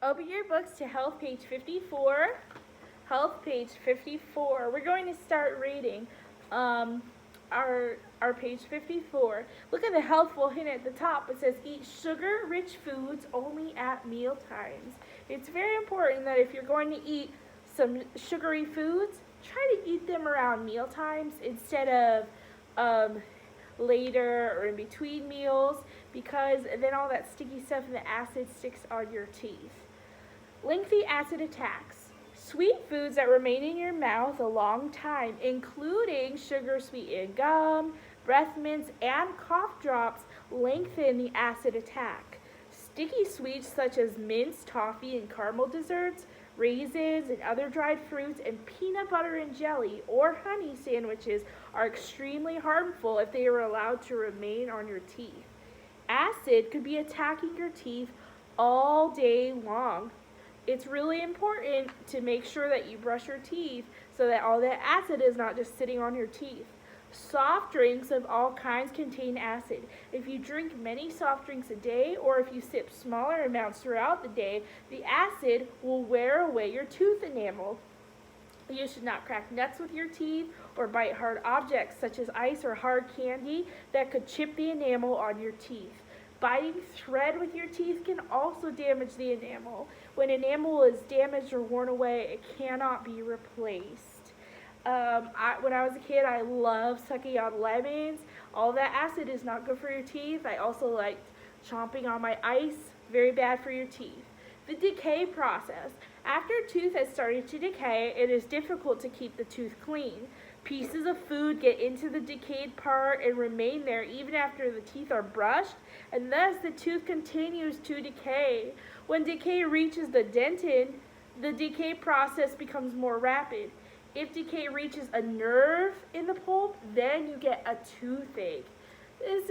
Open your books to health page 54. Health page 54. We're going to start reading our page 54. Look at the healthful hint at the top. It says eat sugar-rich foods only at meal times. It's very important that if you're going to eat some sugary foods, try to eat them around meal times instead of later or in between meals, because then all that sticky stuff and the acid sticks on your teeth. Lengthy acid attacks. Sweet foods that remain in your mouth a long time, including sugar-sweetened gum, breath mints, and cough drops, lengthen the acid attack. Sticky sweets such as mints, toffee, and caramel desserts, raisins, and other dried fruits, and peanut butter and jelly or honey sandwiches are extremely harmful if they are allowed to remain on your teeth. Acid could be attacking your teeth all day long. It's really important to make sure that you brush your teeth so that all that acid is not just sitting on your teeth. Soft drinks of all kinds contain acid. If you drink many soft drinks a day, or if you sip smaller amounts throughout the day, the acid will wear away your tooth enamel. You should not crack nuts with your teeth or bite hard objects such as ice or hard candy that could chip the enamel on your teeth. Biting thread with your teeth can also damage the enamel. When enamel is damaged or worn away, it cannot be replaced. When I was a kid, I loved sucking on lemons. All that acid is not good for your teeth. I also liked chomping on my ice. Very bad for your teeth. The decay process. After a tooth has started to decay, it is difficult to keep the tooth clean. Pieces of food get into the decayed part and remain there even after the teeth are brushed, and thus the tooth continues to decay. When decay reaches the dentin, the decay process becomes more rapid. If decay reaches a nerve in the pulp, then you get a toothache. This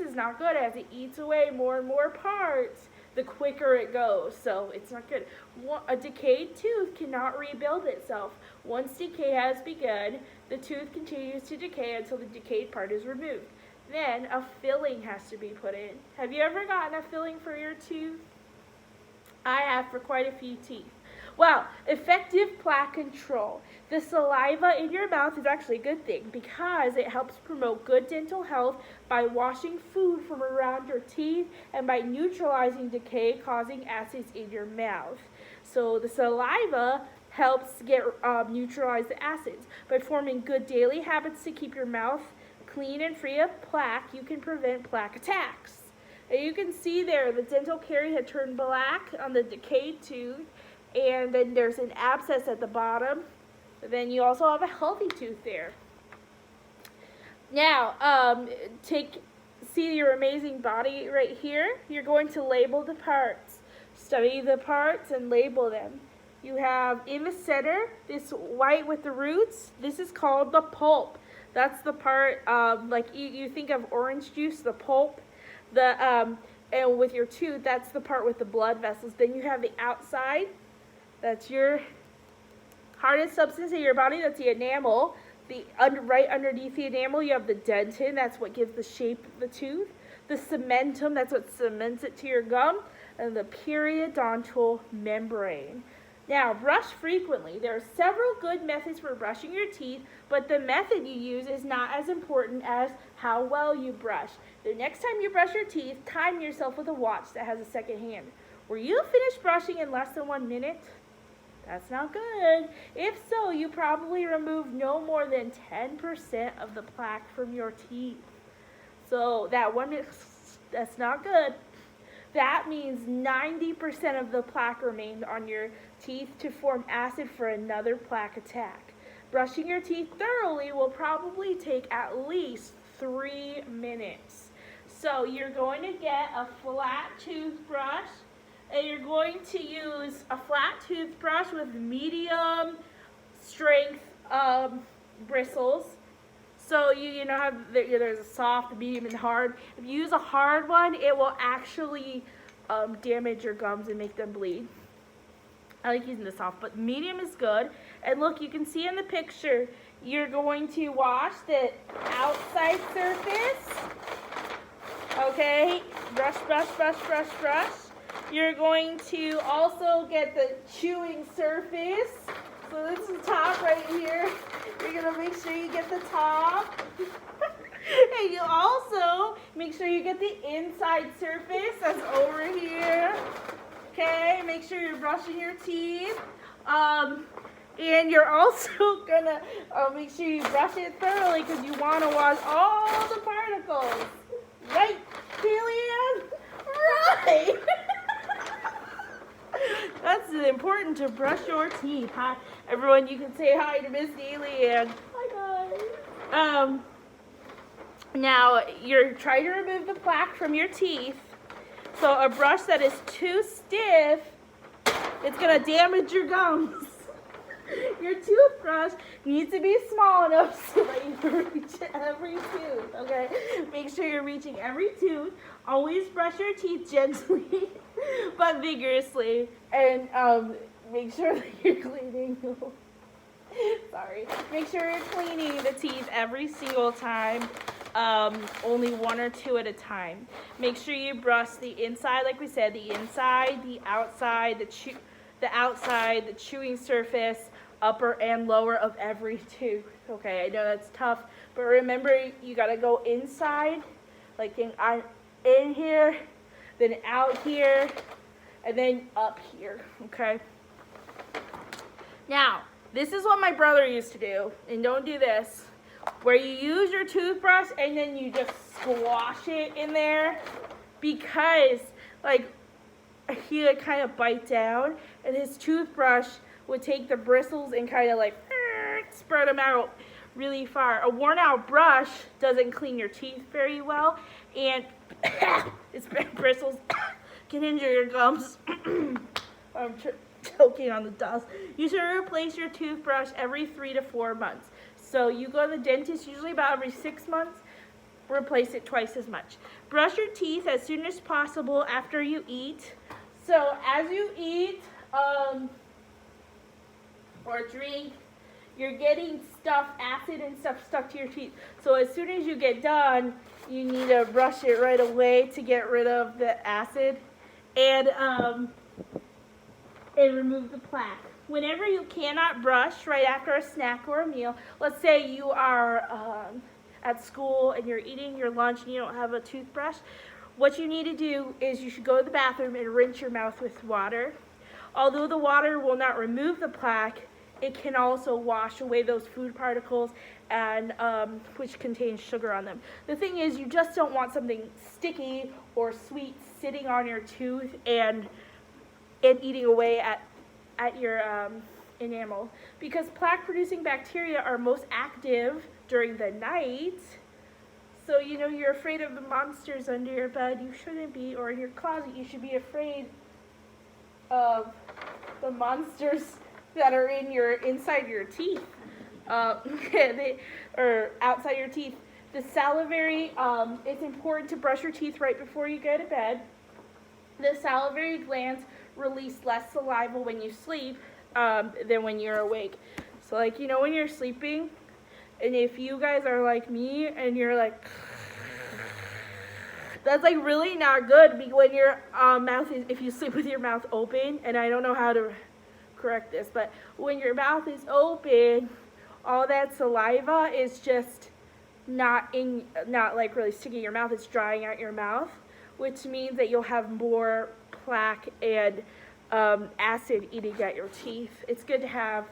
is not good, as it eats away more and more parts the quicker it goes, so it's not good. A decayed tooth cannot rebuild itself. Once decay has begun, the tooth continues to decay until the decayed part is removed. Then a filling has to be put in. Have you ever gotten a filling for your tooth? I have for quite a few teeth. Well, effective plaque control. The saliva in your mouth is actually a good thing because it helps promote good dental health by washing food from around your teeth and by neutralizing decay causing acids in your mouth. So the saliva helps neutralize the acids. By forming good daily habits to keep your mouth clean and free of plaque, you can prevent plaque attacks. And you can see there the dental caries had turned black on the decayed tooth, and then there's an abscess at the bottom. Then you also have a healthy tooth there. Now, see your amazing body right here? You're going to label the parts. Study the parts and label them. You have in the center, this white with the roots, this is called the pulp. That's the part, like you think of orange juice, the pulp. And with your tooth, that's the part with the blood vessels. Then you have the outside. That's your hardest substance in your body. That's the enamel. Right underneath the enamel, you have the dentin. That's what gives the shape of the tooth. The cementum. That's what cements it to your gum. And the periodontal membrane. Now, brush frequently. There are several good methods for brushing your teeth, but the method you use is not as important as how well you brush. The next time you brush your teeth, time yourself with a watch that has a second hand. Were you finished brushing in less than 1 minute? That's not good. If so, you probably removed no more than 10% of the plaque from your teeth. So that's not good. That means 90% of the plaque remained on your teeth to form acid for another plaque attack. Brushing your teeth thoroughly will probably take at least 3 minutes. So you're going to get a flat toothbrush, and you're going to use a flat toothbrush with medium strength bristles. So you know how there's a soft, medium, and hard. If you use a hard one, it will actually damage your gums and make them bleed. I like using the soft, but medium is good. And look, you can see in the picture, you're going to wash the outside surface. Okay, brush, brush, brush, brush, brush. You're going to also get the chewing surface. So this is the top right here. You're going to make sure you get the top. And you also make sure you get the inside surface that's over here. Okay, make sure you're brushing your teeth. And you're also gonna make sure you brush it thoroughly because you want to wash all the particles. Right, Julian? Right. That's important to brush your teeth. Hi, everyone. You can say hi to Miss Leanne. Hi, guys. Now you're trying to remove the plaque from your teeth. So a brush that is too stiff, it's gonna damage your gums. Your toothbrush needs to be small enough so that you can reach every tooth, okay? Make sure you're reaching every tooth. Always brush your teeth gently, but vigorously. And make sure that you're cleaning. Sorry. Make sure you're cleaning the teeth every single time. Only one or two at a time. Make sure you brush the inside, like we said, the inside, the outside, the outside, the chewing surface, upper and lower of every tooth. Okay, I know that's tough, but remember you gotta go inside, like in here, then out here, and then up here, okay? Now, this is what my brother used to do, and don't do this, where you use your toothbrush and then you just squash it in there, because like he would kind of bite down, and his toothbrush would take the bristles and kind of like spread them out really far. A worn out brush doesn't clean your teeth very well, and its bristles can injure your gums. I'm choking on the dust. You should replace your toothbrush every 3 to 4 months. So you go to the dentist usually about every 6 months, replace it twice as much. Brush your teeth as soon as possible after you eat. So as you eat or drink, you're getting acid and stuff stuck to your teeth. So as soon as you get done, you need to brush it right away to get rid of the acid and remove the plaque. Whenever you cannot brush right after a snack or a meal, let's say you are at school and you're eating your lunch and you don't have a toothbrush, what you need to do is you should go to the bathroom and rinse your mouth with water. Although the water will not remove the plaque, it can also wash away those food particles and which contains sugar on them. The thing is, you just don't want something sticky or sweet sitting on your tooth and eating away at your enamel, because plaque-producing bacteria are most active during the night. So, you know, you're afraid of the monsters under your bed. You shouldn't be, or in your closet, you should be afraid of the monsters that are inside your teeth, or outside your teeth. The salivary, it's important to brush your teeth right before you go to bed. The salivary glands release less saliva when you sleep than when you're awake. So, like, you know, when you're sleeping, and if you guys are like me and you're like, that's like really not good when your mouth is, if you sleep with your mouth open, and I don't know how to correct this, but when your mouth is open, all that saliva is just not like really sticking in your mouth, it's drying out your mouth, which means that you'll have more plaque and acid eating at your teeth. It's good to have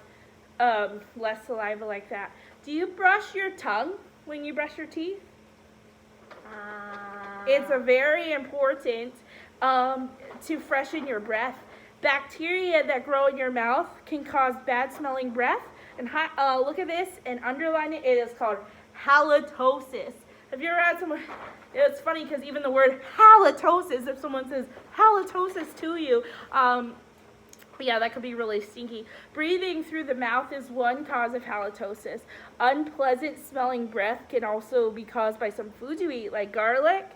less saliva like that. Do you brush your tongue when you brush your teeth? It's a very important to freshen your breath. Bacteria that grow in your mouth can cause bad smelling breath. And look at this and underline it. It is called halitosis. Have you ever had someone? It's funny because even the word halitosis, if someone says halitosis to you, yeah, that could be really stinky. Breathing through the mouth is one cause of halitosis. Unpleasant smelling breath can also be caused by some foods you eat, like garlic,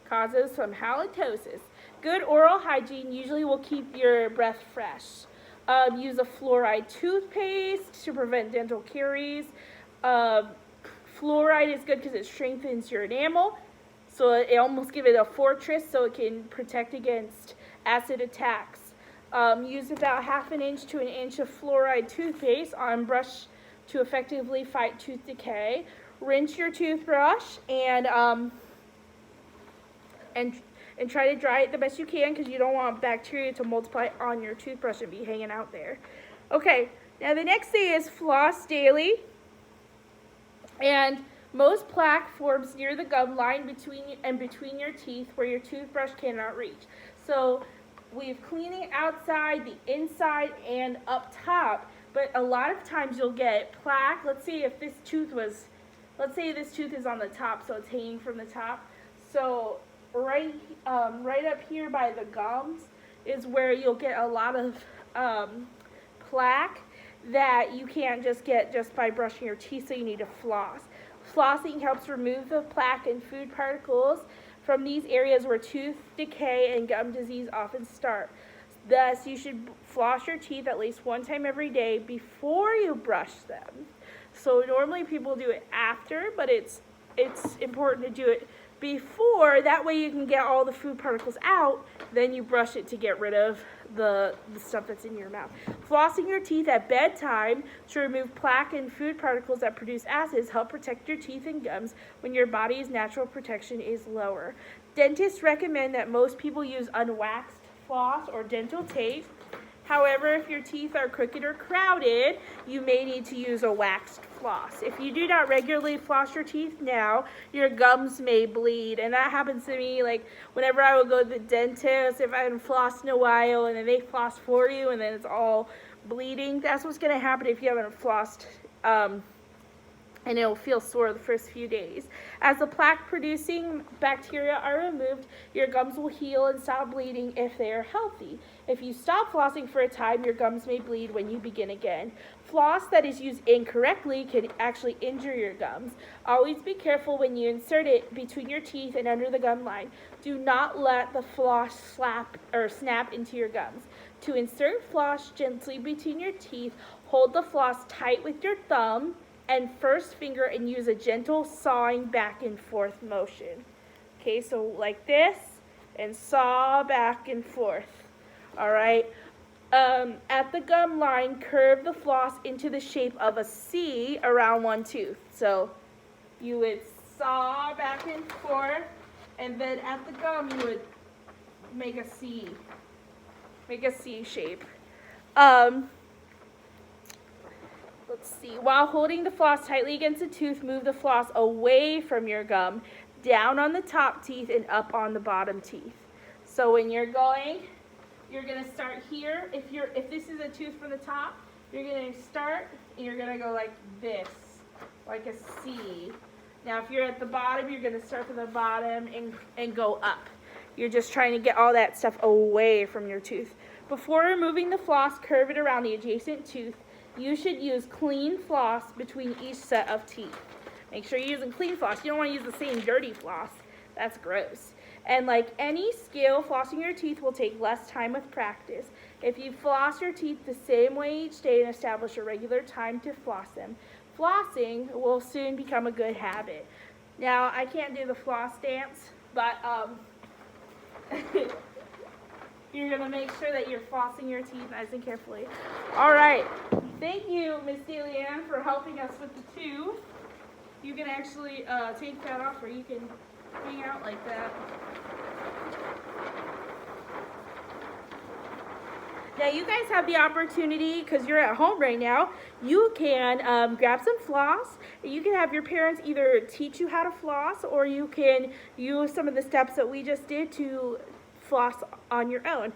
causes some halitosis. Good oral hygiene usually will keep your breath fresh. Use a fluoride toothpaste to prevent dental caries. Fluoride is good because it strengthens your enamel, so it almost gives it a fortress so it can protect against acid attacks. Use about 1/2 inch to 1 inch of fluoride toothpaste on brush to effectively fight tooth decay. Rinse your toothbrush and try to dry it the best you can, because you don't want bacteria to multiply on your toothbrush and be hanging out there. Okay, now the next thing is floss daily. And most plaque forms near the gum line between your teeth where your toothbrush cannot reach. So we've cleaning outside, the inside, and up top. But a lot of times you'll get plaque. Let's say this tooth is on the top, so it's hanging from the top. So right up here by the gums is where you'll get a lot of plaque that you can't just get just by brushing your teeth, so you need to floss. Flossing helps remove the plaque and food particles from these areas where tooth decay and gum disease often start. Thus, you should floss your teeth at least 1 time every day before you brush them. So normally people do it after, but it's important to do it before. That way you can get all the food particles out. Then you brush it to get rid of the stuff that's in your mouth. Flossing your teeth at bedtime to remove plaque and food particles that produce acids help protect your teeth and gums when your body's natural protection is lower. Dentists recommend that most people use unwaxed floss or dental tape. However, if your teeth are crooked or crowded, you may need to use a waxed floss. If you do not regularly floss your teeth now, your gums may bleed. And that happens to me, like, whenever I would go to the dentist, if I haven't flossed in a while, and then they floss for you, and then it's all bleeding. That's what's going to happen if you haven't flossed, and it'll feel sore the first few days. As the plaque-producing bacteria are removed, your gums will heal and stop bleeding if they are healthy. If you stop flossing for a time, your gums may bleed when you begin again. Floss that is used incorrectly can actually injure your gums. Always be careful when you insert it between your teeth and under the gum line. Do not let the floss snap into your gums. To insert floss gently between your teeth, hold the floss tight with your thumb and first finger and use a gentle sawing back and forth motion. Okay, so like this, and saw back and forth. All right. At the gum line, curve the floss into the shape of a C around one tooth. So you would saw back and forth, and then at the gum you would make a C shape. Let's see. While holding the floss tightly against the tooth, move the floss away from your gum, down on the top teeth and up on the bottom teeth. So when you're going to start here. If this is a tooth from the top, you're going to start and you're going to go like this, like a C. Now if you're at the bottom, you're going to start from the bottom and go up. You're just trying to get all that stuff away from your tooth. Before removing the floss, curve it around the adjacent tooth. You should use clean floss between each set of teeth. Make sure you're using clean floss. You don't want to use the same dirty floss. That's gross. And like any skill, flossing your teeth will take less time with practice. If you floss your teeth the same way each day and establish a regular time to floss them, flossing will soon become a good habit. Now, I can't do the floss dance, but you're going to make sure that you're flossing your teeth nice and carefully. All right. Thank you, Miss DeLeanne, for helping us with the tooth. You can actually take that off, or you can hang out like that. Now you guys have the opportunity, because you're at home right now, you can grab some floss. You can have your parents either teach you how to floss, or you can use some of the steps that we just did to floss on your own.